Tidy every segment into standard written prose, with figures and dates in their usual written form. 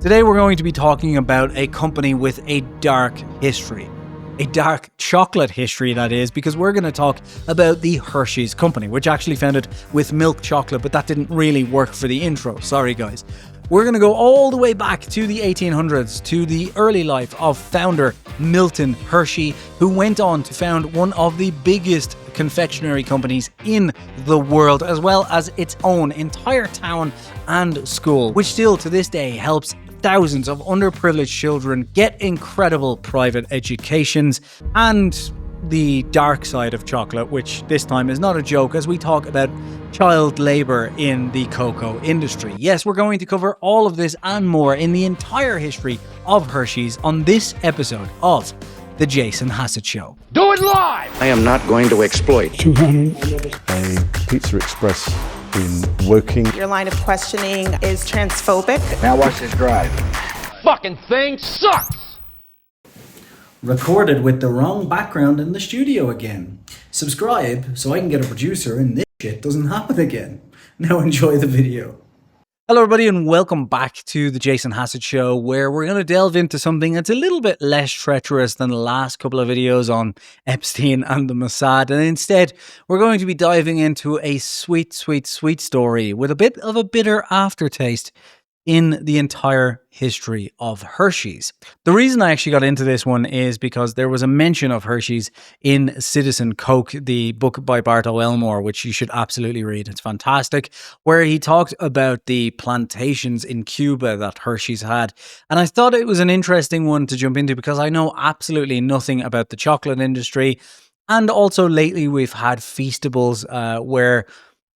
Today we're going to be talking about a company with a dark history. A dark chocolate history, that is, because we're going to talk about the Hersheys company, which actually founded with milk chocolate, but that didn't really work for the intro. Sorry, guys. We're going to go all the way back to the 1800s, to the early life of founder Milton Hershey, who went on to found one of the biggest confectionery companies in the world, as well as its own entire town and school, which still to this day helps thousands of underprivileged children get incredible private educations. And the dark side of chocolate, which this time is not a joke, as we talk about child labor in the cocoa industry. Yes, we're going to cover all of this and more in the entire history of Hersheys on this episode of The Jason Hassett Show. Do it live! I am not going to exploit. A Pizza Express in Woking. Your line of questioning is transphobic. Now watch this drive. Fucking thing sucks! Recorded with the wrong background in the studio again. Subscribe so I can get a producer and this shit doesn't happen again. Now enjoy the video. Hello everybody and welcome back to the Jason Hassett Show, where we're going to delve into something that's a little bit less treacherous than the last couple of videos on Epstein and the Mossad, and instead we're going to be diving into a sweet story with a bit of a bitter aftertaste in the entire history of Hersheys. The reason I actually got into this one is because there was a mention of Hersheys in Citizen Coke, the book by Barto Elmore, which you should absolutely read. It's fantastic, where he talked about the plantations in Cuba that Hersheys had. And I thought it was an interesting one to jump into because I know absolutely nothing about the chocolate industry. And also lately we've had Feastables where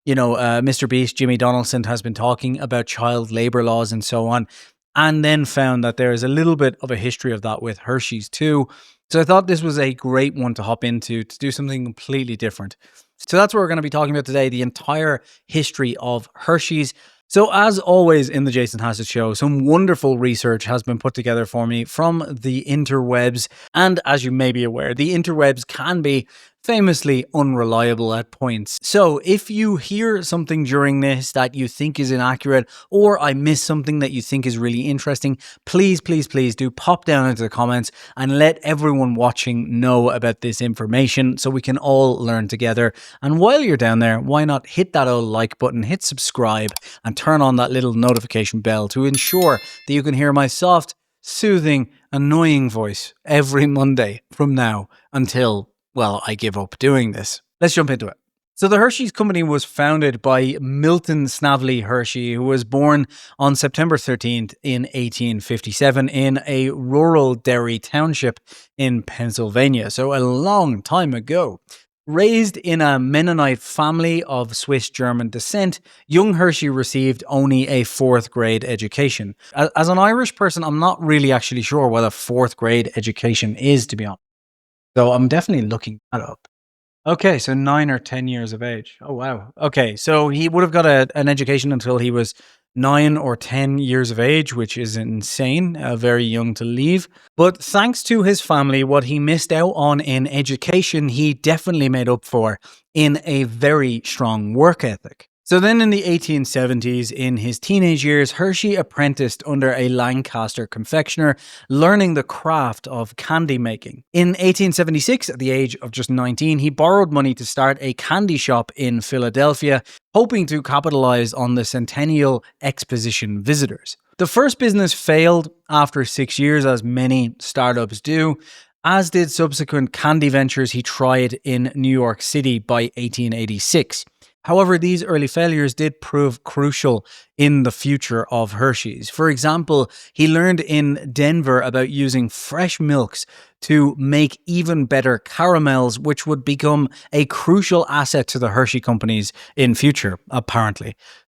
Mr. Beast, Jimmy Donaldson, has been talking about child labor laws and so on, and then found that there is a little bit of a history of that with Hersheys too. So I thought this was a great one to hop into to do something completely different. So that's what we're going to be talking about today, the entire history of Hersheys. So as always in the Jason Hassett Show, some wonderful research has been put together for me from the interwebs. And as you may be aware, the interwebs can be famously unreliable at points. So if you hear something during this that you think is inaccurate, or I miss something that you think is really interesting, please do pop down into the comments and let everyone watching know about this information so we can all learn together. And while you're down there, why not hit that old like button, hit subscribe, and turn on that little notification bell to ensure that you can hear my soft, soothing, annoying voice every Monday from now until, well, I give up doing this. Let's jump into it. So the Hersheys company was founded by Milton Snavely Hershey, who was born on September 13th in 1857 in a rural dairy township in Pennsylvania. So a long time ago. Raised in a Mennonite family of Swiss-German descent, young Hershey received only a 4th grade education. As an Irish person, I'm not really actually sure what a 4th grade education is, to be honest. So I'm definitely looking that up. Okay, so 9 or 10 years of age. Oh, wow. Okay, so he would have got an education until he was 9 or 10 years of age, which is insane, very young to leave. But thanks to his family, what he missed out on in education, he definitely made up for in a very strong work ethic. So then in the 1870s, in his teenage years, Hershey apprenticed under a Lancaster confectioner, learning the craft of candy making. In 1876, at the age of just 19, he borrowed money to start a candy shop in Philadelphia, hoping to capitalize on the Centennial Exposition visitors. The first business failed after 6 years, as many startups do, as did subsequent candy ventures he tried in New York City by 1886. However, these early failures did prove crucial in the future of Hersheys. For example, he learned in Denver about using fresh milks to make even better caramels, which would become a crucial asset to the Hershey companies in future, apparently,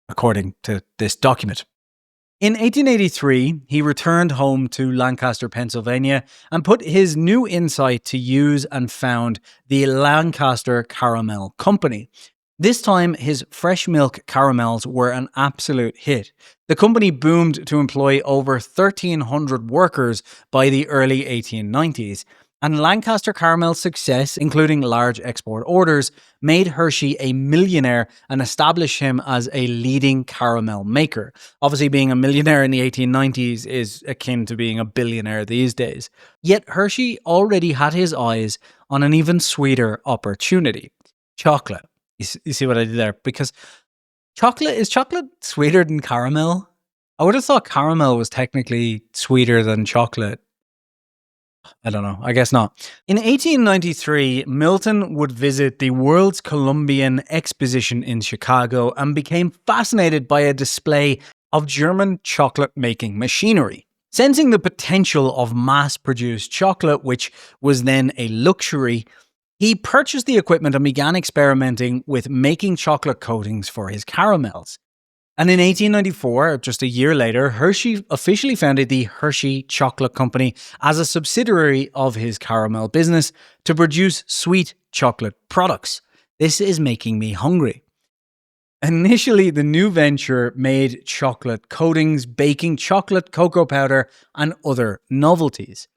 according to this document. In 1883, he returned home to Lancaster, Pennsylvania, and put his new insight to use and found the Lancaster Caramel Company. This time, his fresh milk caramels were an absolute hit. The company boomed to employ over 1,300 workers by the early 1890s, And Lancaster Caramel's success, including large export orders, made Hershey a millionaire and established him as a leading caramel maker. Obviously, being a millionaire in the 1890s is akin to being a billionaire these days. Yet Hershey already had his eyes on an even sweeter opportunity: chocolate. You see what I did there? Because is chocolate sweeter than caramel? I would have thought caramel was technically sweeter than chocolate. I don't know. I guess not. In 1893, Milton would visit the World's Columbian Exposition in Chicago and became fascinated by a display of German chocolate-making machinery. Sensing the potential of mass-produced chocolate, which was then a luxury, he purchased the equipment and began experimenting with making chocolate coatings for his caramels. And in 1894, just a year later, Hershey officially founded the Hershey Chocolate Company as a subsidiary of his caramel business to produce sweet chocolate products. This is making me hungry. Initially, the new venture made chocolate coatings, baking chocolate, cocoa powder, and other novelties.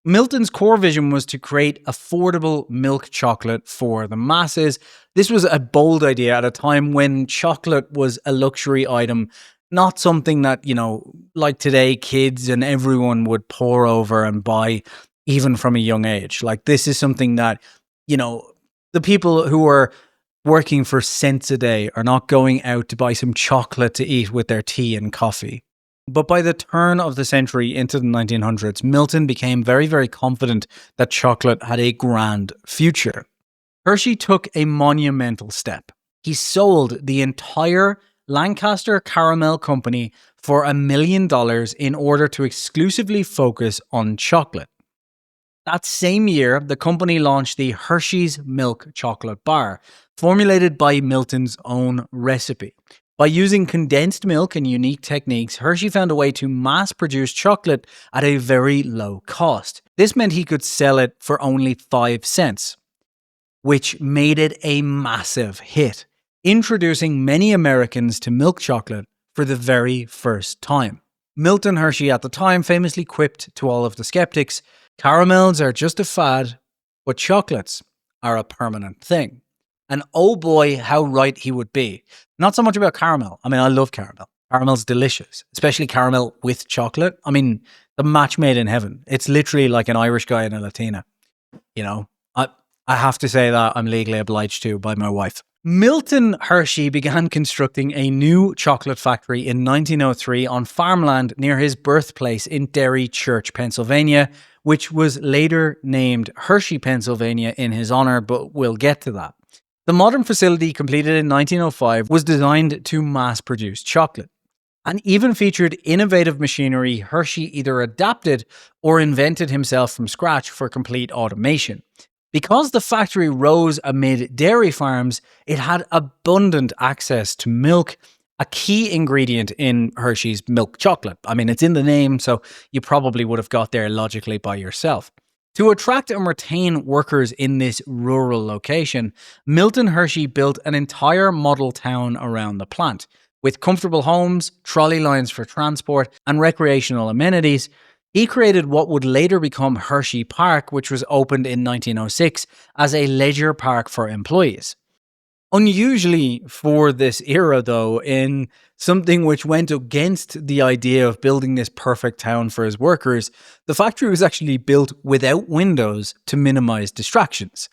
Milton's core vision was to create affordable milk chocolate for the masses. This was a bold idea at a time when chocolate was a luxury item, not something that, like today, kids and everyone would pore over and buy even from a young age. Like, this is something that, the people who are working for cents a day are not going out to buy some chocolate to eat with their tea and coffee. But by the turn of the century into the 1900s, Milton became very, very confident that chocolate had a grand future. Hershey took a monumental step. He sold the entire Lancaster Caramel Company for $1 million in order to exclusively focus on chocolate. That same year, the company launched the Hershey's Milk Chocolate Bar, formulated by Milton's own recipe. By using condensed milk and unique techniques, Hershey found a way to mass-produce chocolate at a very low cost. This meant he could sell it for only 5 cents, which made it a massive hit, introducing many Americans to milk chocolate for the very first time. Milton Hershey at the time famously quipped to all of the skeptics, "Caramels are just a fad, but chocolates are a permanent thing." And oh boy, how right he would be. Not so much about caramel. I mean, I love caramel. Caramel's delicious, especially caramel with chocolate. I mean, the match made in heaven. It's literally like an Irish guy and a Latina. I have to say that I'm legally obliged to by my wife. Milton Hershey began constructing a new chocolate factory in 1903 on farmland near his birthplace in Derry Church, Pennsylvania, which was later named Hershey, Pennsylvania in his honor, but we'll get to that. The modern facility, completed in 1905, was designed to mass-produce chocolate and even featured innovative machinery Hershey either adapted or invented himself from scratch for complete automation. Because the factory rose amid dairy farms, it had abundant access to milk, a key ingredient in Hershey's milk chocolate. I mean, it's in the name, so you probably would have got there logically by yourself. To attract and retain workers in this rural location, Milton Hershey built an entire model town around the plant, with comfortable homes, trolley lines for transport, and recreational amenities. He created what would later become Hershey Park, which was opened in 1906 as a leisure park for employees. Unusually for this era, though, in something which went against the idea of building this perfect town for his workers, the factory was actually built without windows to minimize distractions,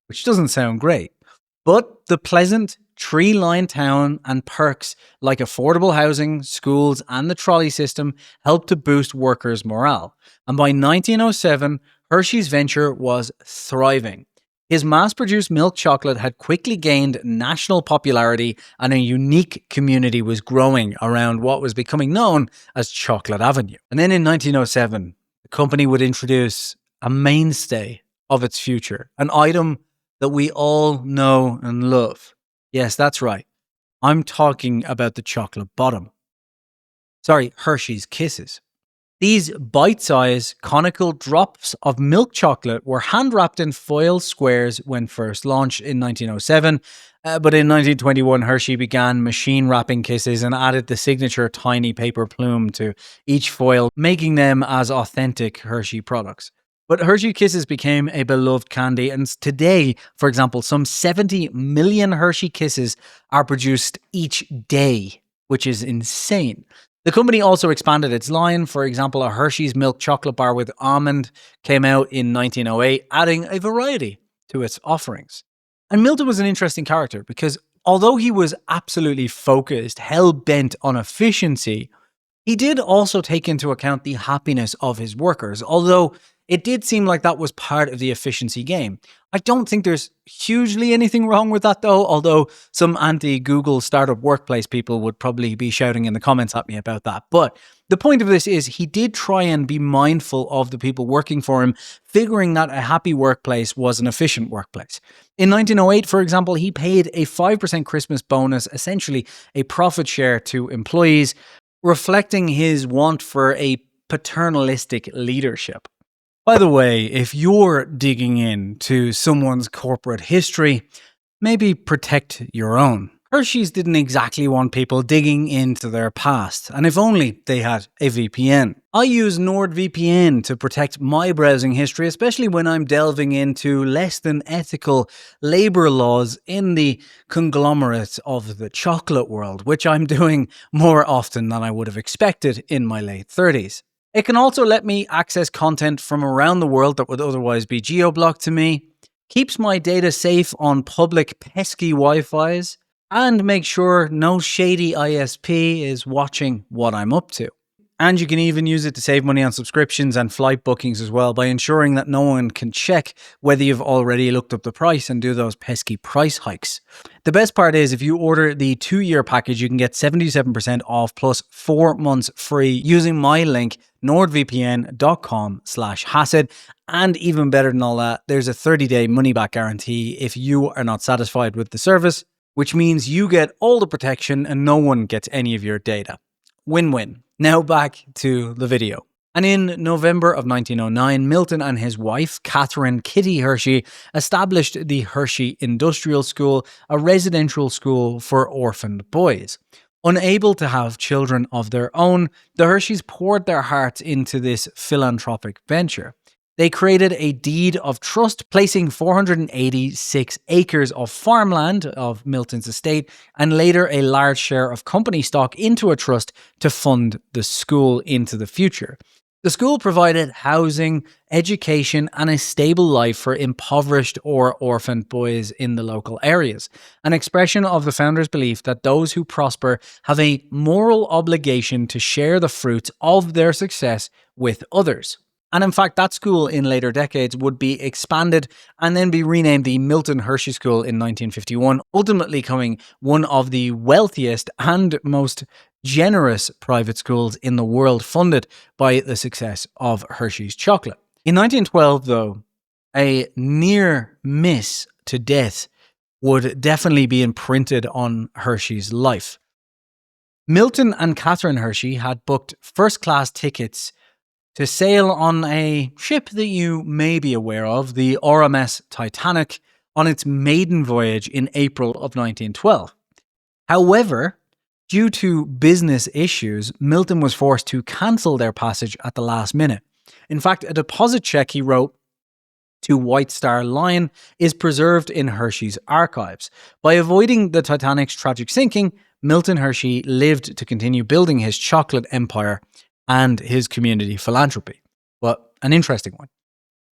which doesn't sound great. But the pleasant, tree-lined town and perks like affordable housing, schools, and the trolley system helped to boost workers' morale. And by 1907, Hershey's venture was thriving. His mass-produced milk chocolate had quickly gained national popularity, and a unique community was growing around what was becoming known as Chocolate Avenue. And then in 1907, the company would introduce a mainstay of its future, an item that we all know and love. Yes, that's right. I'm talking about the chocolate bottom. Sorry, Hershey's Kisses. These bite-sized, conical drops of milk chocolate were hand-wrapped in foil squares when first launched in 1907, but in 1921 Hershey began machine-wrapping Kisses and added the signature tiny paper plume to each foil, making them as authentic Hershey products. But Hershey Kisses became a beloved candy, and today, for example, some 70 million Hershey Kisses are produced each day, which is insane. The company also expanded its line. For example, a Hershey's milk chocolate bar with almond came out in 1908, adding a variety to its offerings. And Milton was an interesting character because although he was absolutely focused, hell-bent on efficiency, he did also take into account the happiness of his workers, although it did seem like that was part of the efficiency game. I don't think there's hugely anything wrong with that though, although some anti-Google startup workplace people would probably be shouting in the comments at me about that. But the point of this is he did try and be mindful of the people working for him, figuring that a happy workplace was an efficient workplace. In 1908, for example, he paid a 5% Christmas bonus, essentially a profit share to employees, reflecting his want for a paternalistic leadership. By the way, if you're digging into someone's corporate history, maybe protect your own. Hershey's didn't exactly want people digging into their past, and if only they had a VPN. I use NordVPN to protect my browsing history, especially when I'm delving into less than ethical labor laws in the conglomerate of the chocolate world, which I'm doing more often than I would have expected in my late 30s. It can also let me access content from around the world that would otherwise be geo-blocked to me, keeps my data safe on public pesky Wi-Fis, and make sure no shady ISP is watching what I'm up to. And you can even use it to save money on subscriptions and flight bookings as well by ensuring that no one can check whether you've already looked up the price and do those pesky price hikes. The best part is if you order the 2-year package, you can get 77% off plus 4 months free using my link nordvpn.com/Hassett. And even better than all that, there's a 30-day money-back guarantee if you are not satisfied with the service, which means you get all the protection and no one gets any of your data. Win-win. Now back to the video. And in November of 1909, Milton and his wife, Catherine Kitty Hershey, established the Hershey Industrial School, a residential school for orphaned boys. Unable to have children of their own, the Hersheys poured their hearts into this philanthropic venture. They created a deed of trust, placing 486 acres of farmland of Milton's estate and later a large share of company stock into a trust to fund the school into the future. The school provided housing, education, and a stable life for impoverished or orphaned boys in the local areas, an expression of the founders' belief that those who prosper have a moral obligation to share the fruits of their success with others. And in fact, that school in later decades would be expanded and then be renamed the Milton Hershey School in 1951, ultimately becoming one of the wealthiest and most generous private schools in the world, funded by the success of Hershey's chocolate. In 1912, though, a near miss to death would definitely be imprinted on Hershey's life. Milton and Catherine Hershey had booked first-class tickets to sail on a ship that you may be aware of, the RMS Titanic, on its maiden voyage in April of 1912. However, due to business issues, Milton was forced to cancel their passage at the last minute. In fact, a deposit check he wrote to White Star Line is preserved in Hershey's archives. By avoiding the Titanic's tragic sinking, Milton Hershey lived to continue building his chocolate empire and his community philanthropy. But an interesting one.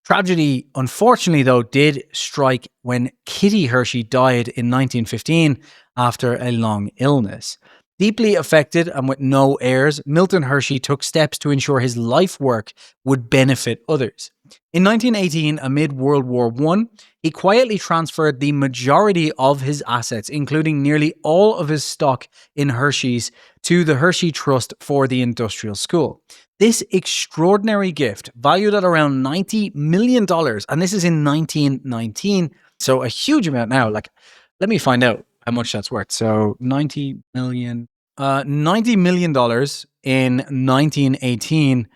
Tragedy, unfortunately, though, did strike when Kitty Hershey died in 1915 after a long illness. Deeply affected and with no heirs, Milton Hershey took steps to ensure his life work would benefit others. In 1918, amid World War I, he quietly transferred the majority of his assets, including nearly all of his stock in Hershey's, to the Hershey Trust for the Industrial School. This extraordinary gift, valued at around $90 million, and this is in 1919, so a huge amount now. Let me find out how much that's worth. So $90 million in 1918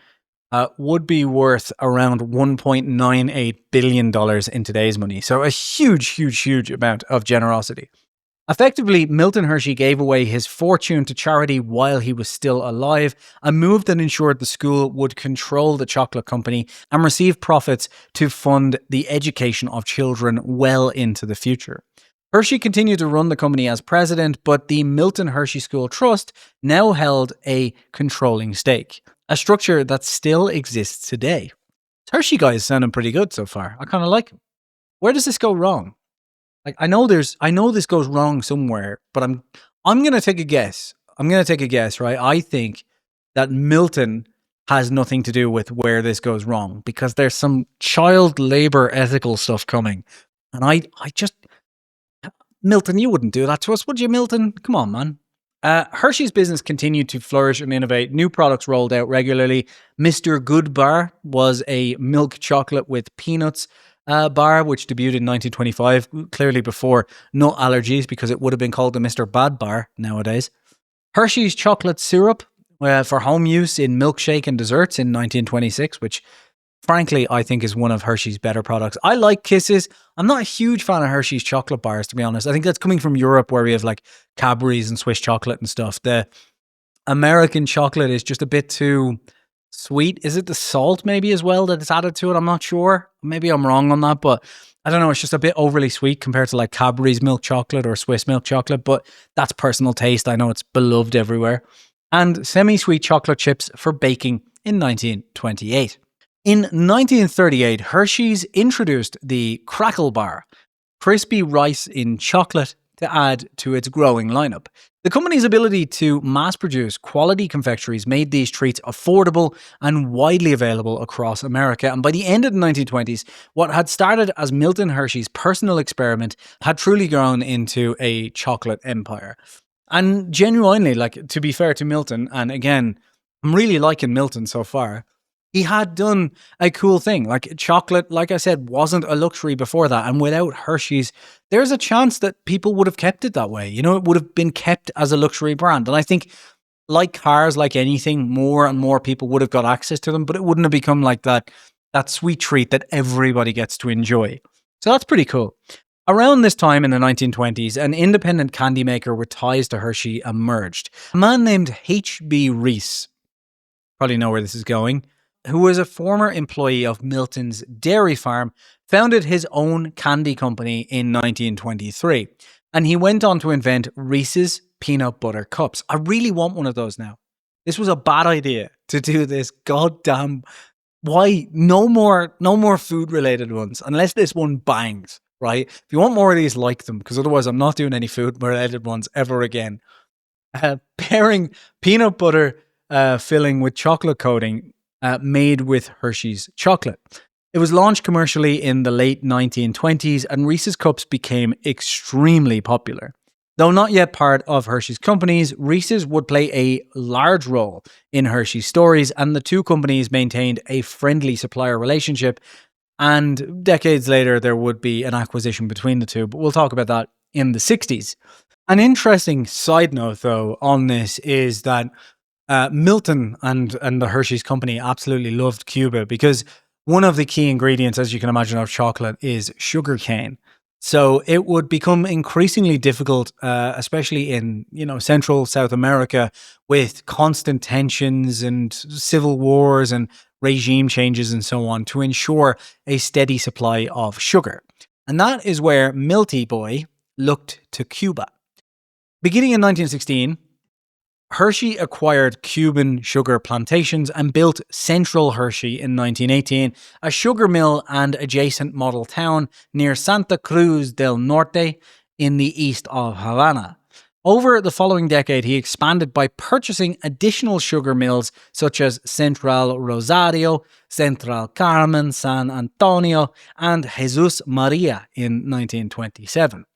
would be worth around $1.98 billion in today's money. So a huge, huge, huge amount of generosity. Effectively, Milton Hershey gave away his fortune to charity while he was still alive, a move that ensured the school would control the chocolate company and receive profits to fund the education of children well into the future. Hershey continued to run the company as president, but the Milton Hershey School Trust now held a controlling stake, a structure that still exists today. Hershey guys sounding pretty good so far. I kind of like him. Where does this go wrong? Like I know this goes wrong somewhere, but I'm going to take a guess. Right? I think that Milton has nothing to do with where this goes wrong because there's some child labor ethical stuff coming. And I just Milton, you wouldn't do that to us, would you, Milton? Come on, man. Hershey's business continued to flourish and innovate. New products rolled out regularly. Mr. Good Bar was a milk chocolate with peanuts bar, which debuted in 1925, clearly before nut allergies, because it would have been called the Mr. Bad Bar nowadays. Hershey's chocolate syrup for home use in milkshake and desserts in 1926, which frankly, I think is one of Hershey's better products. I like Kisses. I'm not a huge fan of Hershey's chocolate bars, to be honest. I think that's coming from Europe where we have like Cadbury's and Swiss chocolate and stuff. The American chocolate is just a bit too sweet. Is it the salt maybe as well that it's added to it? I'm not sure. Maybe I'm wrong on that, but I don't know. It's just a bit overly sweet compared to like Cadbury's milk chocolate or Swiss milk chocolate, but that's personal taste. I know it's beloved everywhere. And semi-sweet chocolate chips for baking in 1928. In 1938, Hershey's introduced the Crackle Bar, crispy rice in chocolate, to add to its growing lineup. The company's ability to mass-produce quality confectioneries made these treats affordable and widely available across America. And by the end of the 1920s, what had started as Milton Hershey's personal experiment had truly grown into a chocolate empire. And genuinely, like, to be fair to Milton, and again, I'm really liking Milton so far, he had done a cool thing. Like chocolate, like I said, wasn't a luxury before that. And without Hershey's, there's a chance that people would have kept it that way. You know, it would have been kept as a luxury brand. And I think like cars, like anything, more and more people would have got access to them, but it wouldn't have become like that sweet treat that everybody gets to enjoy. So that's pretty cool. Around this time in the 1920s, an independent candy maker with ties to Hershey emerged. A man named H.B. Reese, probably know where this is going, who was a former employee of Milton's dairy farm, founded his own candy company in 1923. And he went on to invent Reese's peanut butter cups. I really want one of those now. This was a bad idea to do this goddamn... Why? No more food-related ones, unless this one bangs, right? If you want more of these, like them, because otherwise I'm not doing any food-related ones ever again. Pairing peanut butter filling with chocolate coating made with Hershey's chocolate. It was launched commercially in the late 1920s, and Reese's Cups became extremely popular. Though not yet part of Hershey's companies, Reese's would play a large role in Hershey's stories, and the two companies maintained a friendly supplier relationship. And decades later, there would be an acquisition between the two, but we'll talk about that in the 60s. An interesting side note, though, on this is that Milton and the Hershey's company absolutely loved Cuba because one of the key ingredients, as you can imagine, of chocolate is sugarcane. So it would become increasingly difficult, especially in Central South America, with constant tensions and civil wars and regime changes and so on, to ensure a steady supply of sugar. And that is where Milty Boy looked to Cuba. Beginning in 1916, Hershey acquired Cuban sugar plantations and built Central Hershey in 1918, a sugar mill and adjacent model town near Santa Cruz del Norte in the east of Havana. Over the following decade, he expanded by purchasing additional sugar mills such as Central Rosario, Central Carmen, San Antonio, and Jesus Maria in 1927.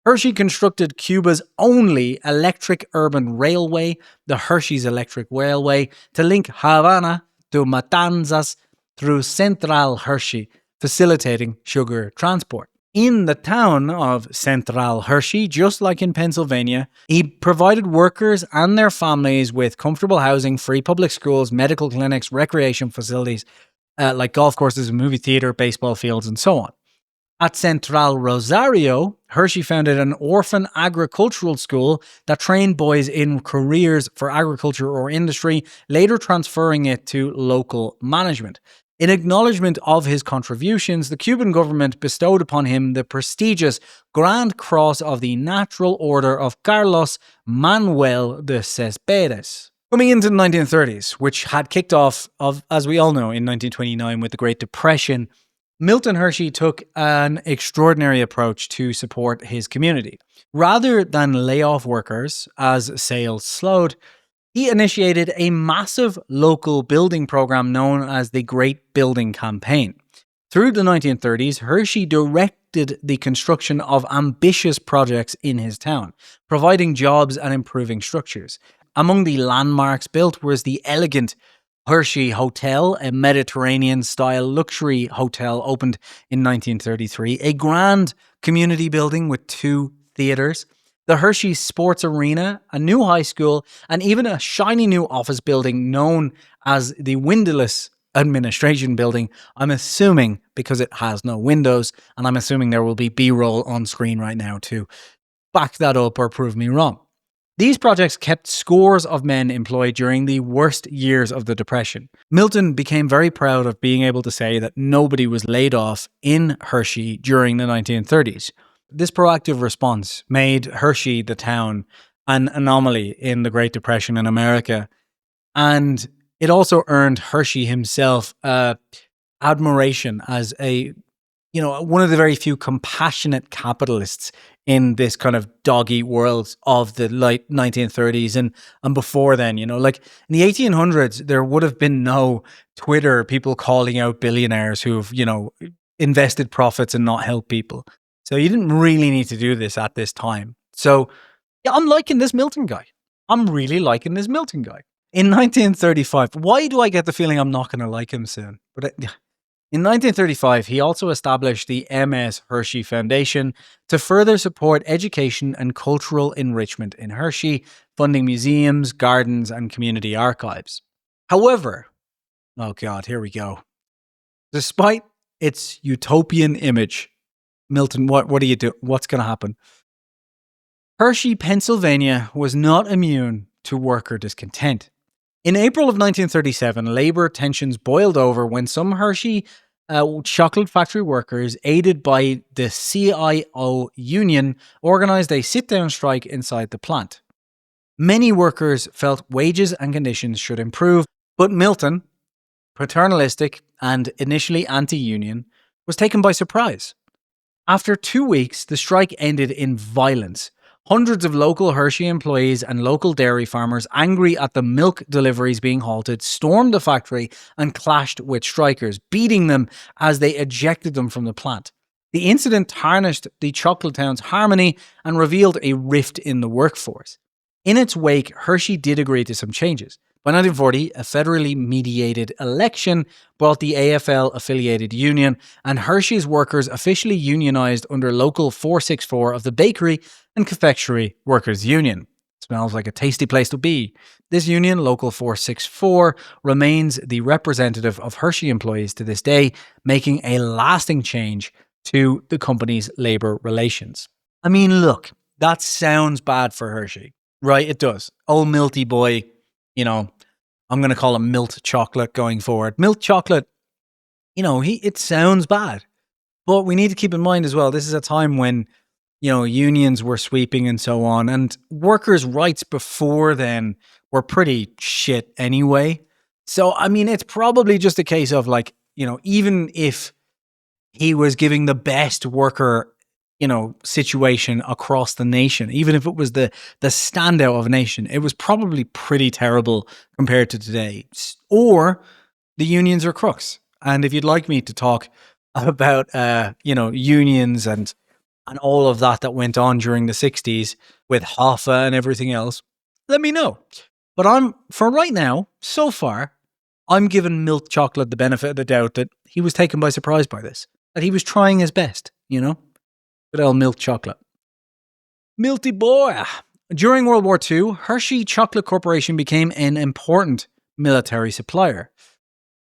Hershey constructed Cuba's only electric urban railway, the Hershey's Electric Railway, to link Havana to Matanzas through Central Hershey, facilitating sugar transport. In the town of Central Hershey, just like in Pennsylvania, he provided workers and their families with comfortable housing, free public schools, medical clinics, recreation facilities, like golf courses, a movie theater, baseball fields, and so on. At Central Rosario, Hershey founded an orphan agricultural school that trained boys in careers for agriculture or industry, later transferring it to local management. In acknowledgement of his contributions, the Cuban government bestowed upon him the prestigious Grand Cross of the Natural Order of Carlos Manuel de Céspedes. Coming into the 1930s, which had kicked off, as we all know, in 1929 with the Great Depression, Milton Hershey took an extraordinary approach to support his community. Rather than lay off workers as sales slowed, he initiated a massive local building program known as the Great Building Campaign. Through the 1930s, Hershey directed the construction of ambitious projects in his town, providing jobs and improving structures. Among the landmarks built was the elegant Hershey Hotel, a Mediterranean-style luxury hotel opened in 1933, a grand community building with 2 theaters, the Hershey Sports Arena, a new high school, and even a shiny new office building known as the Windowless Administration Building. I'm assuming because it has no windows, and I'm assuming there will be B-roll on screen right now to back that up or prove me wrong. These projects kept scores of men employed during the worst years of the Depression. Milton became very proud of being able to say that nobody was laid off in Hershey during the 1930s. This proactive response made Hershey, the town, an anomaly in the Great Depression in America. And it also earned Hershey himself admiration as one of the very few compassionate capitalists in this kind of dog-eat world of the late 1930s and before then, like in the 1800s, there would have been no Twitter, people calling out billionaires who've, invested profits and not helped people. So you didn't really need to do this at this time. So yeah, I'm liking this Milton guy. I'm really liking this Milton guy. In 1935, why do I get the feeling I'm not going to like him soon? But in 1935, he also established the M.S. Hershey Foundation to further support education and cultural enrichment in Hershey, funding museums, gardens, and community archives. However, oh God, here we go. Despite its utopian image, Milton, what do you do? What's going to happen? Hershey, Pennsylvania was not immune to worker discontent. In April of 1937, labor tensions boiled over when some Hershey chocolate factory workers, aided by the CIO union, organized a sit-down strike inside the plant. Many workers felt wages and conditions should improve, but Milton, paternalistic and initially anti-union, was taken by surprise. After 2 weeks, the strike ended in violence. Hundreds of local Hershey employees and local dairy farmers, angry at the milk deliveries being halted, stormed the factory and clashed with strikers, beating them as they ejected them from the plant. The incident tarnished the chocolate town's harmony and revealed a rift in the workforce. In its wake, Hershey did agree to some changes. By 1940, a federally mediated election brought the AFL-affiliated union, and Hershey's workers officially unionized under Local 464 of the Bakery and Confectionery Workers Union. Smells like a tasty place to be. This union, Local 464, remains the representative of Hershey employees to this day, making a lasting change to the company's labor relations. I mean, look, that sounds bad for Hershey, right? It does. Old Milty boy, I'm going to call him Milt Chocolate going forward. Milt Chocolate, it sounds bad. But we need to keep in mind as well, this is a time when, unions were sweeping and so on. And workers' rights before then were pretty shit anyway. So, it's probably just a case of even if he was giving the best worker situation across the nation, even if it was the standout of a nation, it was probably pretty terrible compared to today. Or the unions are crooks. And if you'd like me to talk about, unions and all of that went on during the 60s with Hoffa and everything else, let me know. But for right now, so far, I'm giving Milk Chocolate the benefit of the doubt that he was taken by surprise by this, that he was trying his best, Good old Milk Chocolate. Milty boy. During World War II, Hershey Chocolate Corporation became an important military supplier.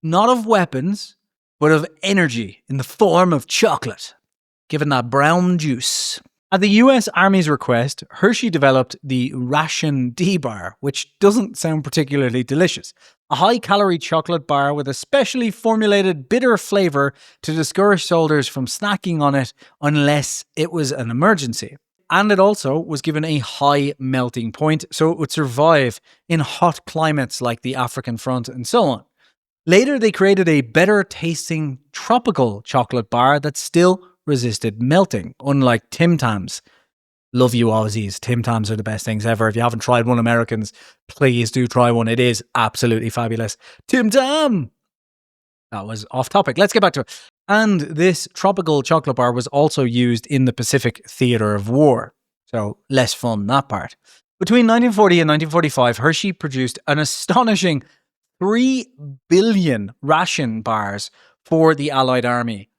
Not of weapons, but of energy in the form of chocolate. given that brown juice. At the US Army's request, Hershey developed the Ration D bar, which doesn't sound particularly delicious. A high-calorie chocolate bar with a specially formulated bitter flavour to discourage soldiers from snacking on it unless it was an emergency. And it also was given a high melting point so it would survive in hot climates like the African front and so on. Later, they created a better-tasting tropical chocolate bar that still resisted melting, unlike Tim Tams. Love you Aussies. Tim Tams are the best things ever. If you haven't tried one, Americans, please do try one. It is absolutely fabulous. Tim Tam! That was off topic. Let's get back to it. And this tropical chocolate bar was also used in the Pacific Theatre of War. So less fun, that part. Between 1940 and 1945, Hershey produced an astonishing 3 billion ration bars for the Allied Army.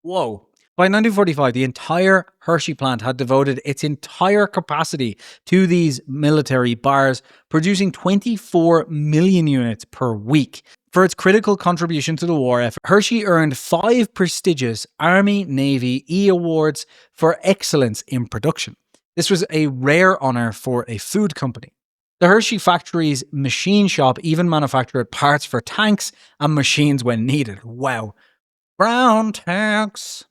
Whoa. By 1945, the entire Hershey plant had devoted its entire capacity to these military bars, producing 24 million units per week. For its critical contribution to the war effort, Hershey earned 5 prestigious Army Navy E awards for excellence in production. This was a rare honour for a food company. The Hershey factory's machine shop even manufactured parts for tanks and machines when needed. Wow. Brown tanks.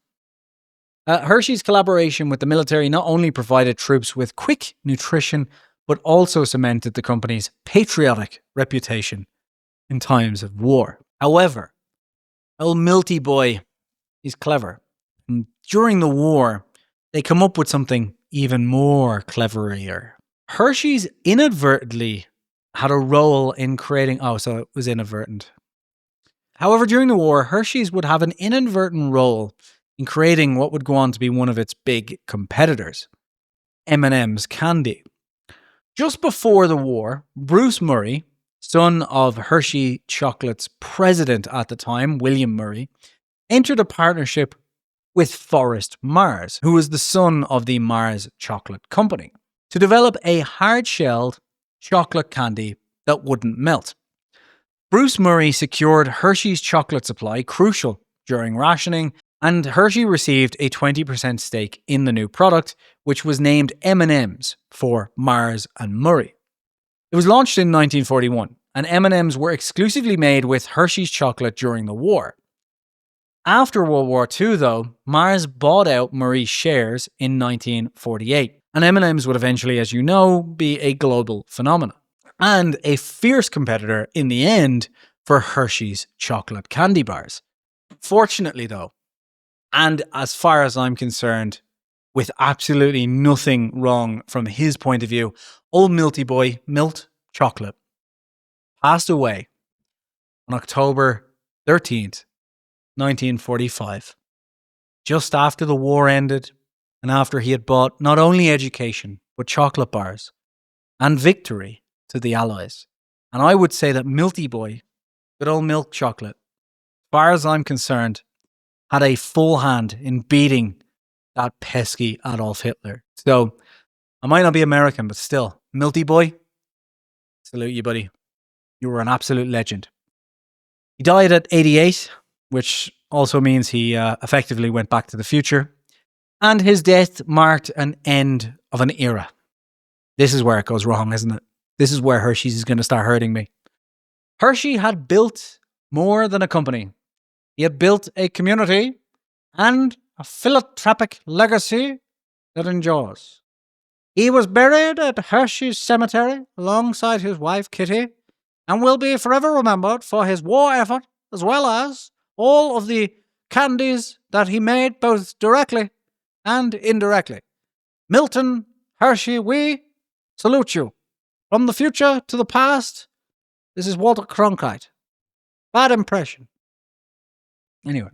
Hershey's collaboration with the military not only provided troops with quick nutrition, but also cemented the company's patriotic reputation in times of war. However, old Milty Boy, he's clever. And during the war, they come up with something even more cleverier. Hershey's inadvertently had a role in creating... Oh, so it was inadvertent. However, during the war, Hershey's would have an inadvertent role in creating what would go on to be one of its big competitors, M&M's candy. Just before the war, Bruce Murray, son of Hershey Chocolate's president at the time, William Murray, entered a partnership with Forrest Mars, who was the son of the Mars Chocolate Company, to develop a hard-shelled chocolate candy that wouldn't melt. Bruce Murray secured Hershey's chocolate supply, crucial during rationing, and Hershey received a 20% stake in the new product, which was named M&M's for Mars and Murray. It was launched in 1941, and M&M's were exclusively made with Hershey's chocolate during the war. After World War II, though, Mars bought out Murray's shares in 1948, and M&M's would eventually, as you know, be a global phenomenon, and a fierce competitor in the end for Hershey's chocolate candy bars. Fortunately, though, and as far as I'm concerned, with absolutely nothing wrong from his point of view, old Milty Boy, Milt Chocolate, passed away on October 13th, 1945, just after the war ended and after he had brought not only education, but chocolate bars and victory to the Allies. And I would say that Milty Boy, good old milk chocolate, as far as I'm concerned, had a full hand in beating that pesky Adolf Hitler. So, I might not be American, but still, Milty Boy, salute you, buddy. You were an absolute legend. He died at 88, which also means he effectively went back to the future. And his death marked an end of an era. This is where it goes wrong, isn't it? This is where Hershey's is going to start hurting me. Hershey had built more than a company. He had built a community and a philanthropic legacy that endures. He was buried at Hershey's Cemetery alongside his wife Kitty and will be forever remembered for his war effort as well as all of the candies that he made both directly and indirectly. Milton Hershey, we salute you. From the future to the past, this is Walter Cronkite. Bad impression. Anyway,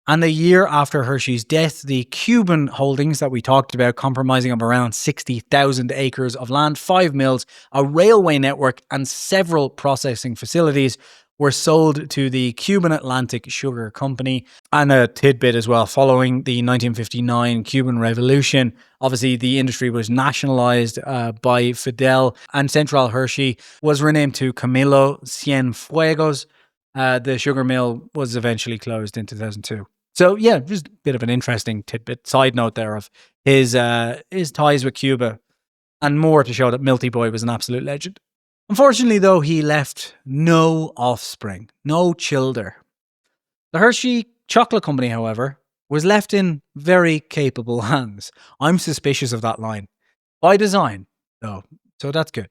and a year after Hershey's death, the Cuban holdings that we talked about, comprising of around 60,000 acres of land, 5 mills, a railway network, and several processing facilities, were sold to the Cuban Atlantic Sugar Company. And a tidbit as well, following the 1959 Cuban Revolution, obviously the industry was nationalized by Fidel, and Central Hershey was renamed to Camilo Cienfuegos. The sugar mill was eventually closed in 2002. So yeah, just a bit of an interesting tidbit, side note there of his ties with Cuba, and more to show that Milty Boy was an absolute legend. Unfortunately, though, he left no offspring, no childer. The Hershey Chocolate Company, however, was left in very capable hands. I'm suspicious of that line. By design, though, so that's good.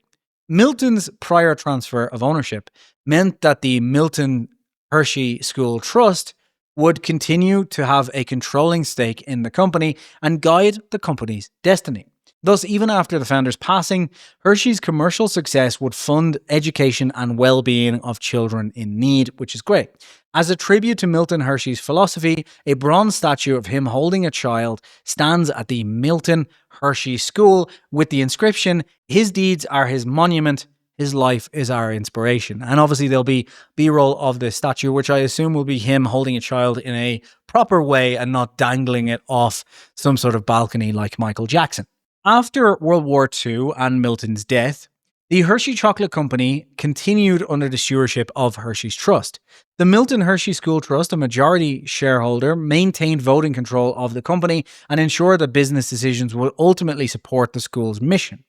Milton's prior transfer of ownership meant that the Milton Hershey School Trust would continue to have a controlling stake in the company and guide the company's destiny. Thus, even after the founder's passing, Hershey's commercial success would fund education and well-being of children in need, which is great. As a tribute to Milton Hershey's philosophy, a bronze statue of him holding a child stands at the Milton Hershey School with the inscription, "His deeds are his monument, his life is our inspiration." And obviously there'll be B-roll of the statue, which I assume will be him holding a child in a proper way and not dangling it off some sort of balcony like Michael Jackson. After World War II and Milton's death, the Hershey Chocolate Company continued under the stewardship of Hershey's Trust. The Milton Hershey School Trust, a majority shareholder, maintained voting control of the company and ensured that business decisions would ultimately support the school's mission.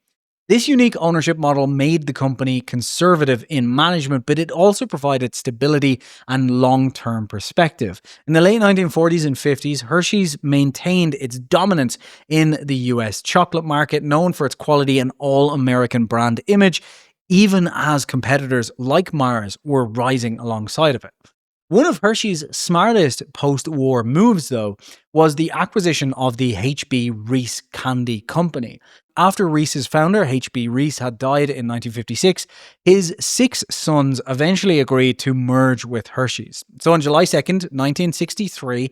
This unique ownership model made the company conservative in management, but it also provided stability and long-term perspective. In the late 1940s and 50s, Hershey's maintained its dominance in the US chocolate market, known for its quality and all-American brand image, even as competitors like Mars were rising alongside of it. One of Hershey's smartest post-war moves, though, was the acquisition of the H.B. Reese Candy Company. After Reese's founder, H.B. Reese, had died in 1956, his 6 sons eventually agreed to merge with Hershey's. So on July 2nd, 1963,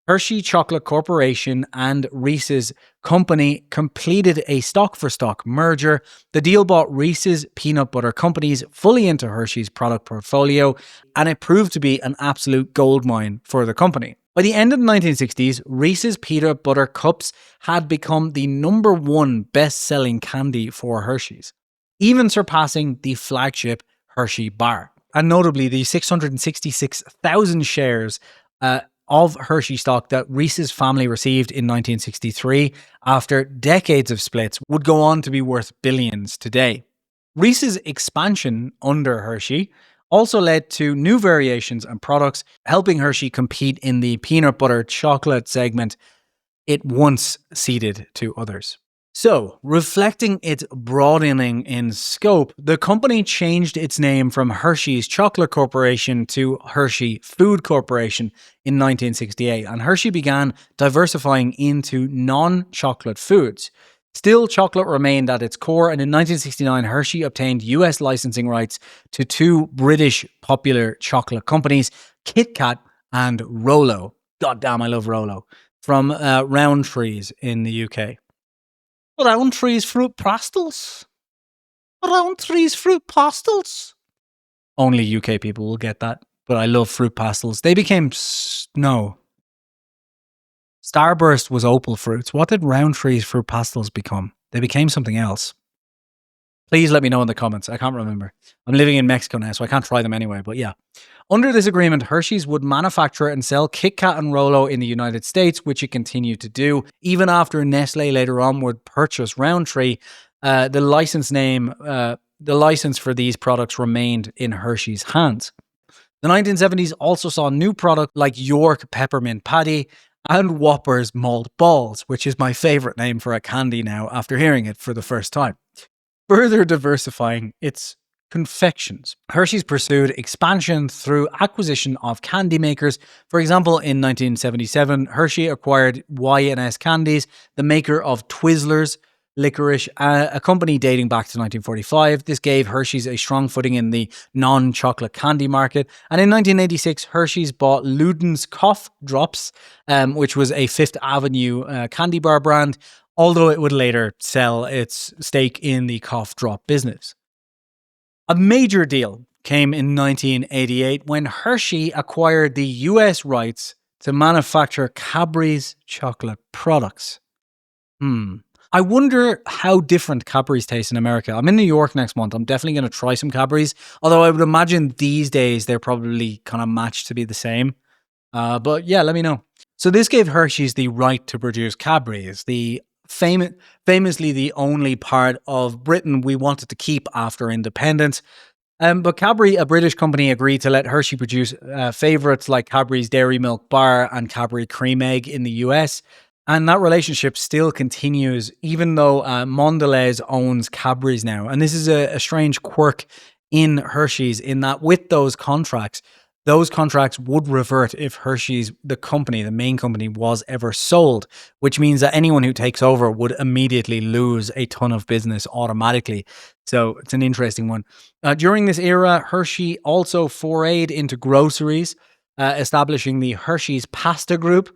Hershey Chocolate Corporation and Reese's Company completed a stock-for-stock merger. The deal brought Reese's Peanut Butter Companies fully into Hershey's product portfolio, and it proved to be an absolute goldmine for the company. By the end of the 1960s, Reese's Peanut Butter Cups had become the #1 best-selling candy for Hershey's, even surpassing the flagship Hershey Bar. And notably, the 666,000 shares of Hershey stock that Reese's family received in 1963 after decades of splits would go on to be worth billions today. Reese's expansion under Hershey also led to new variations and products, helping Hershey compete in the peanut butter chocolate segment it once ceded to others. So, reflecting its broadening in scope, the company changed its name from Hershey's Chocolate Corporation to Hershey Food Corporation in 1968, and Hershey began diversifying into non-chocolate foods. Still, chocolate remained at its core, and in 1969, Hershey obtained US licensing rights to 2 British popular chocolate companies, Kit Kat and Rolo. God damn, I love Rolo. From Rowntree's in the UK. Rowntree's Fruit Pastels. Rowntree's Fruit Pastels. Only UK people will get that, but I love fruit pastels. They became no. Starburst was opal fruits. What did Rowntree's Fruit Pastels become? They became something else. Please let me know in the comments. I can't remember. I'm living in Mexico now, so I can't try them anyway, but yeah. Under this agreement, Hershey's would manufacture and sell Kit Kat and Rolo in the United States, which it continued to do. Even after Nestle later on would purchase Rowntree, the license for these products remained in Hershey's hands. The 1970s also saw new products like York Peppermint Patty and Whoppers Malt Balls, which is my favorite name for a candy now after hearing it for the first time. Further diversifying its confections, Hershey's pursued expansion through acquisition of candy makers. For example, in 1977, Hershey acquired Y&S Candies, the maker of Twizzlers licorice, a company dating back to 1945. This gave Hershey's a strong footing in the non-chocolate candy market. And in 1986, Hershey's bought Luden's Cough Drops, which was a Fifth Avenue candy bar brand, although it would later sell its stake in the cough drop business. A major deal came in 1988 when Hershey acquired the US rights to manufacture Cadbury's chocolate products. I wonder how different Cadbury's taste in America. I'm in New York next month. I'm definitely going to try some Cadbury's, although I would imagine these days they're probably kind of matched to be the same. But yeah, let me know. So this gave Hershey's the right to produce Cadbury's, the famously the only part of Britain we wanted to keep after independence. But Cadbury, a British company, agreed to let Hershey produce favourites like Cadbury's Dairy Milk Bar and Cadbury Cream Egg in the US. And that relationship still continues, even though Mondelez owns Cadbury's now. And this is a strange quirk in Hershey's, in that with those contracts would revert if Hershey's, the company, the main company, was ever sold, which means that anyone who takes over would immediately lose a ton of business automatically. So it's an interesting one. During this era, Hershey also forayed into groceries, establishing the Hersheys Pasta Group,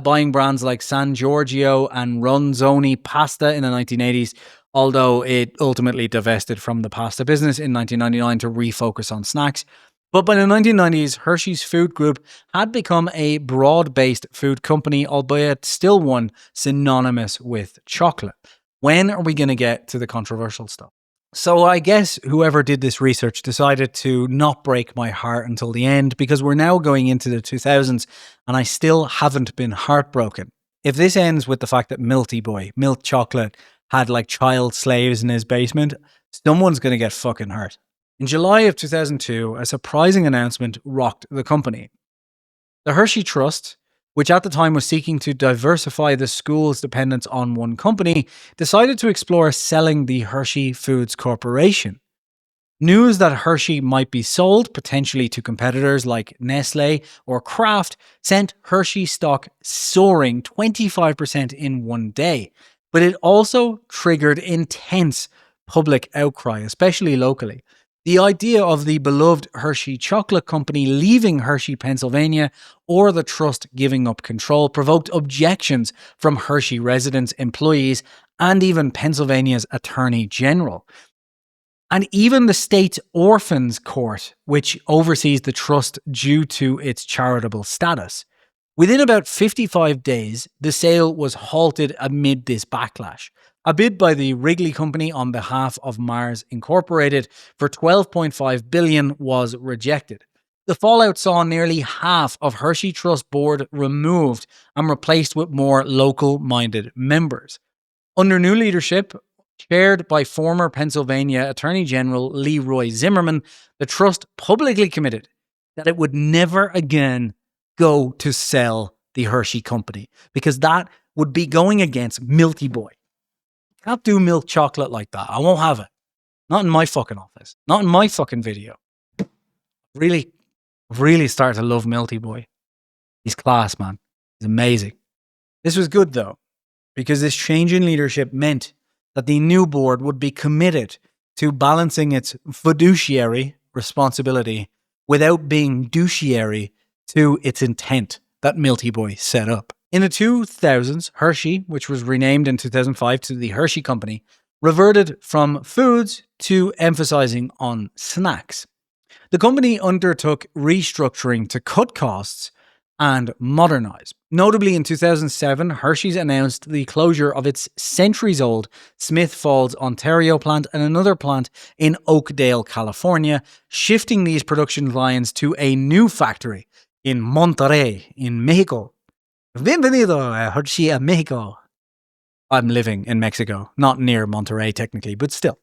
buying brands like San Giorgio and Ronzoni Pasta in the 1980s, although it ultimately divested from the pasta business in 1999 to refocus on snacks. But by the 1990s, Hersheys Food Group had become a broad-based food company, albeit still one synonymous with chocolate. When are we going to get to the controversial stuff? So I guess whoever did this research decided to not break my heart until the end, because we're now going into the 2000s and I still haven't been heartbroken. If this ends with the fact that Milty Boy, milk chocolate, had like child slaves in his basement, someone's going to get fucking hurt. In July of 2002, a surprising announcement rocked the company. The Hershey Trust, which at the time was seeking to diversify the school's dependence on one company, decided to explore selling the Hershey Foods Corporation. News that Hershey might be sold, potentially to competitors like Nestle or Kraft, sent Hershey stock soaring 25% in one day. But it also triggered intense public outcry, especially locally. The idea of the beloved Hershey Chocolate Company leaving Hershey, Pennsylvania, or the trust giving up control provoked objections from Hershey residents, employees, and even Pennsylvania's Attorney General. And even the state's Orphans Court, which oversees the trust due to its charitable status. Within about 55 days, the sale was halted amid this backlash. A bid by the Wrigley Company on behalf of Mars Incorporated for $12.5 billion was rejected. The fallout saw nearly half of Hershey Trust board removed and replaced with more local-minded members. Under new leadership, chaired by former Pennsylvania Attorney General Leroy Zimmerman, the trust publicly committed that it would never again go to sell the Hershey Company, because that would be going against Milty Boy. Can't do milk chocolate like that. I won't have it. Not in my fucking office. Not in my fucking video. Really started to love Milty Boy. He's class, man. He's amazing. This was good, though, because this change in leadership meant that the new board would be committed to balancing its fiduciary responsibility without being douchiary to its intent that Milty Boy set up. In the 2000s, Hershey, which was renamed in 2005 to the Hershey Company, reverted from foods to emphasizing on snacks. The company undertook restructuring to cut costs and modernize. Notably, in 2007, Hershey's announced the closure of its centuries-old Smith Falls, Ontario plant and another plant in Oakdale, California, shifting these production lines to a new factory in Monterrey, in Mexico. Bienvenido a Hershey a Mexico. I'm living in Mexico, not near Monterrey technically, but still.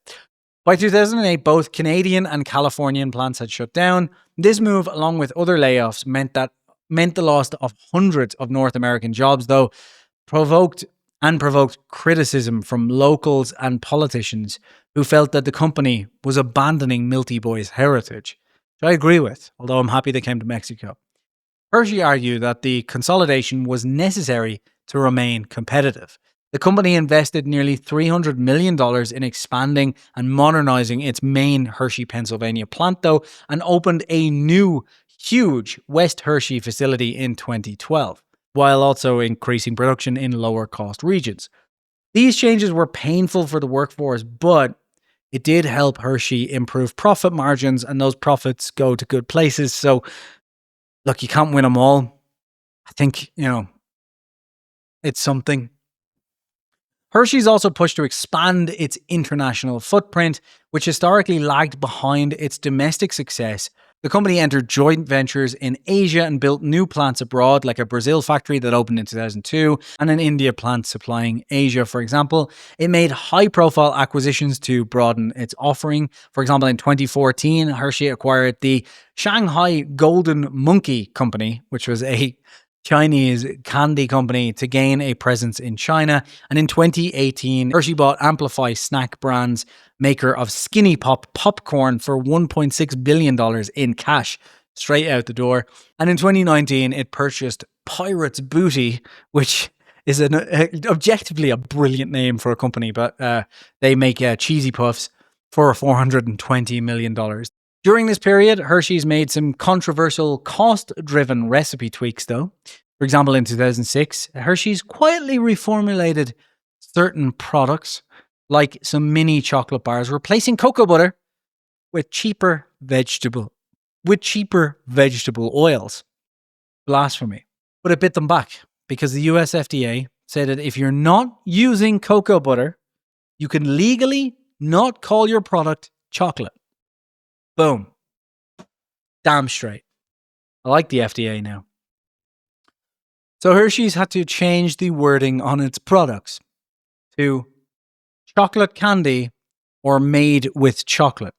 By 2008, both Canadian and Californian plants had shut down. This move, along with other layoffs, meant the loss of hundreds of North American jobs, though provoked criticism from locals and politicians who felt that the company was abandoning Milty Boy's heritage, which I agree with, although I'm happy they came to Mexico. Hershey argued that the consolidation was necessary to remain competitive. The company invested nearly $300 million in expanding and modernizing its main Hershey, Pennsylvania plant, though, and opened a new, huge West Hershey facility in 2012, while also increasing production in lower-cost regions. These changes were painful for the workforce, but it did help Hershey improve profit margins, and those profits go to good places. So, look, you can't win them all. I think, it's something. Hershey's also pushed to expand its international footprint, which historically lagged behind its domestic success The company entered joint ventures in Asia and built new plants abroad, like a Brazil factory that opened in 2002 and an India plant supplying Asia, for example. It made high-profile acquisitions to broaden its offering. For example, in 2014, Hershey acquired the Shanghai Golden Monkey Company, which was a Chinese candy company, to gain a presence in China. And in 2018, Hershey bought Amplify Snack Brands, maker of Skinny Pop popcorn, for $1.6 billion in cash, straight out the door. And in 2019, it purchased Pirate's Booty, which is objectively a brilliant name for a company, but they make cheesy puffs for $420 million. During this period, Hershey's made some controversial cost-driven recipe tweaks, though. For example, in 2006, Hershey's quietly reformulated certain products, like some mini chocolate bars, replacing cocoa butter with cheaper vegetable oils. Blasphemy. But it bit them back, because the US FDA said that if you're not using cocoa butter, you can legally not call your product chocolate. Boom. Damn straight. I like the FDA now. So Hershey's had to change the wording on its products to chocolate candy or made with chocolate.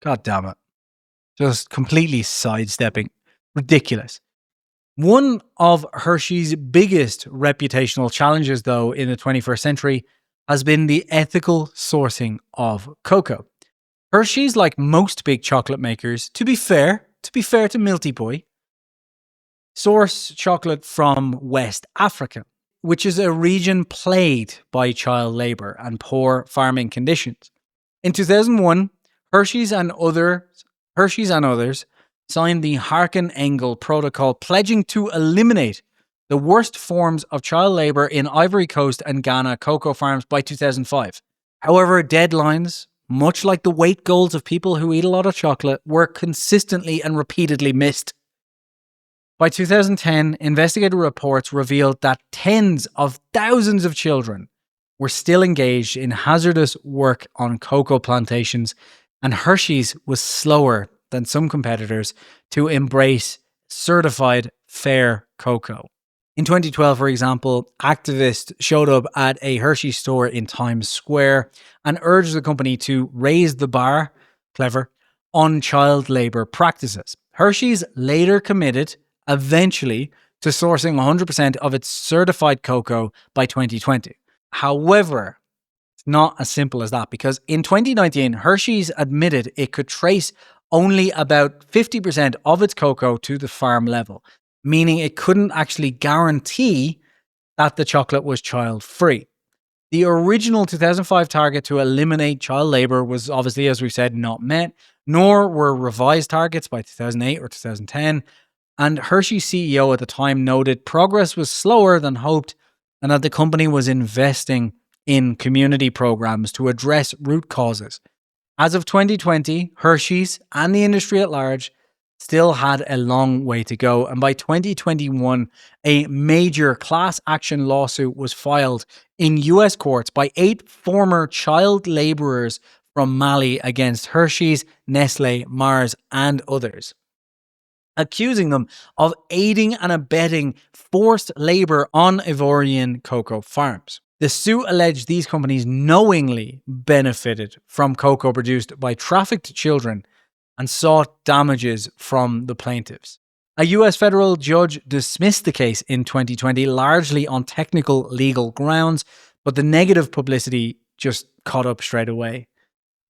God damn it. Just completely sidestepping. Ridiculous. One of Hershey's biggest reputational challenges, though, in the 21st century has been the ethical sourcing of cocoa. Hershey's, like most big chocolate makers, to be fair to Milty Boy, source chocolate from West Africa, which is a region plagued by child labor and poor farming conditions. In 2001, Hershey's and others signed the Harkin-Engel Protocol, pledging to eliminate the worst forms of child labor in Ivory Coast and Ghana cocoa farms by 2005. However, deadlines, much like the weight goals of people who eat a lot of chocolate, were consistently and repeatedly missed. By 2010, investigative reports revealed that tens of thousands of children were still engaged in hazardous work on cocoa plantations, and Hershey's was slower than some competitors to embrace certified fair cocoa. In 2012, for example, activists showed up at a Hershey store in Times Square and urged the company to raise the bar, clever, on child labor practices. Hershey's later committed, eventually, to sourcing 100% of its certified cocoa by 2020. However, it's not as simple as that, because in 2019, Hershey's admitted it could trace only about 50% of its cocoa to the farm level, meaning it couldn't actually guarantee that the chocolate was child-free. The original 2005 target to eliminate child labor was obviously, as we've said, not met, nor were revised targets by 2008 or 2010. And Hershey's CEO at the time noted progress was slower than hoped and that the company was investing in community programs to address root causes. As of 2020, Hershey's and the industry at large still had a long way to go, and by 2021, a major class action lawsuit was filed in US courts by 8 former child laborers from Mali against Hershey's, Nestle, Mars, and others, accusing them of aiding and abetting forced labor on Ivorian cocoa farms. The suit alleged these companies knowingly benefited from cocoa produced by trafficked children and sought damages from the plaintiffs. A US federal judge dismissed the case in 2020, largely on technical legal grounds, but the negative publicity just caught up straight away.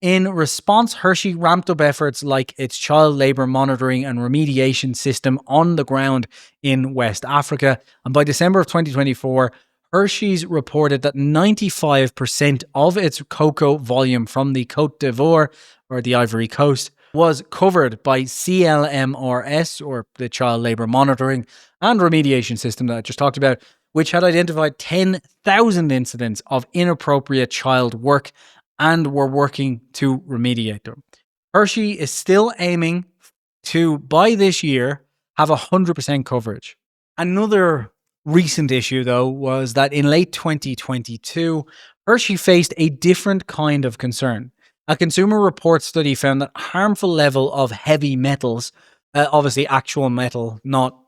In response, Hershey ramped up efforts like its child labor monitoring and remediation system on the ground in West Africa, and by December of 2024, Hershey's reported that 95% of its cocoa volume from the Côte d'Ivoire, or the Ivory Coast, was covered by CLMRS, or the Child Labour Monitoring and Remediation System that I just talked about, which had identified 10,000 incidents of inappropriate child work and were working to remediate them. Hershey is still aiming to, by this year, have 100% coverage. Another recent issue, though, was that in late 2022, Hershey faced a different kind of concern. A Consumer Reports study found that harmful level of heavy metals, obviously actual metal, not,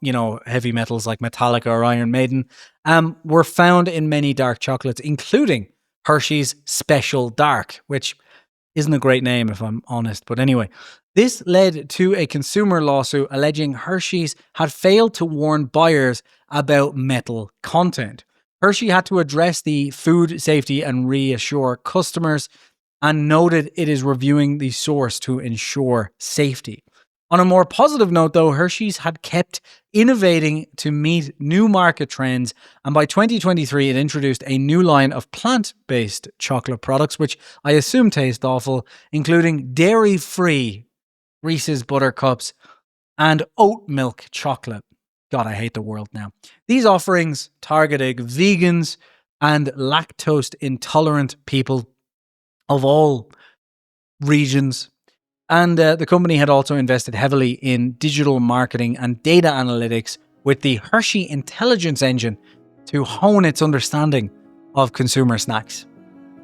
heavy metals like Metallica or Iron Maiden, were found in many dark chocolates, including Hershey's Special Dark, which isn't a great name if I'm honest. But anyway, this led to a consumer lawsuit alleging Hershey's had failed to warn buyers about metal content. Hershey had to address the food safety and reassure customers, and noted it is reviewing the source to ensure safety. On a more positive note, though, Hershey's had kept innovating to meet new market trends, and by 2023 it introduced a new line of plant-based chocolate products, which I assume taste awful, including dairy-free Reese's Buttercups and oat milk chocolate. God, I hate the world now. These offerings targeted vegans and lactose-intolerant people of all regions. And the company had also invested heavily in digital marketing and data analytics with the Hershey Intelligence Engine to hone its understanding of consumer snacks.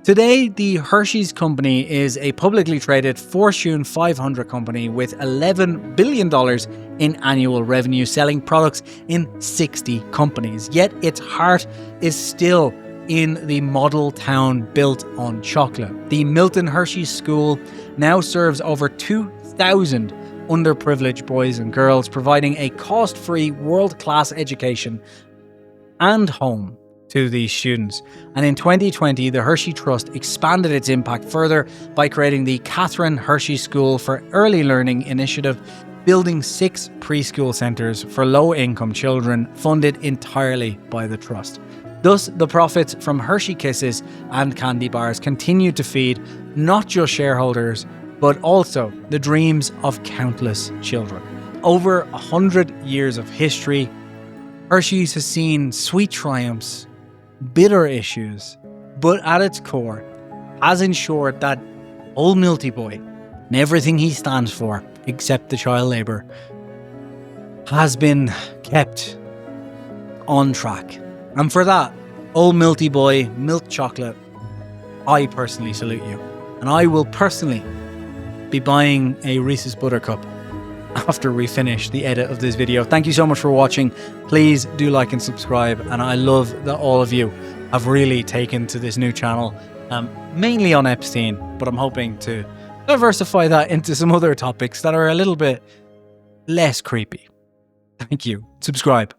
Today, the Hershey's company is a publicly traded Fortune 500 company with $11 billion in annual revenue, selling products in 60 companies. Yet its heart is still in the model town built on chocolate. The Milton Hershey School now serves over 2,000 underprivileged boys and girls, providing a cost-free, world-class education and home to these students. And in 2020, the Hershey Trust expanded its impact further by creating the Catherine Hershey School for Early Learning initiative, building 6 preschool centres for low-income children funded entirely by the Trust. Thus, the profits from Hershey Kisses and candy bars continue to feed not just shareholders, but also the dreams of countless children. Over 100 years of history, Hershey's has seen sweet triumphs, bitter issues, but at its core has ensured that old Milty Boy and everything he stands for, except the child labour, has been kept on track. And for that, old Milty Boy, milk chocolate, I personally salute you. And I will personally be buying a Reese's Buttercup after we finish the edit of this video. Thank you so much for watching. Please do like and subscribe. And I love that all of you have really taken to this new channel, mainly on Epstein, but I'm hoping to diversify that into some other topics that are a little bit less creepy. Thank you. Subscribe.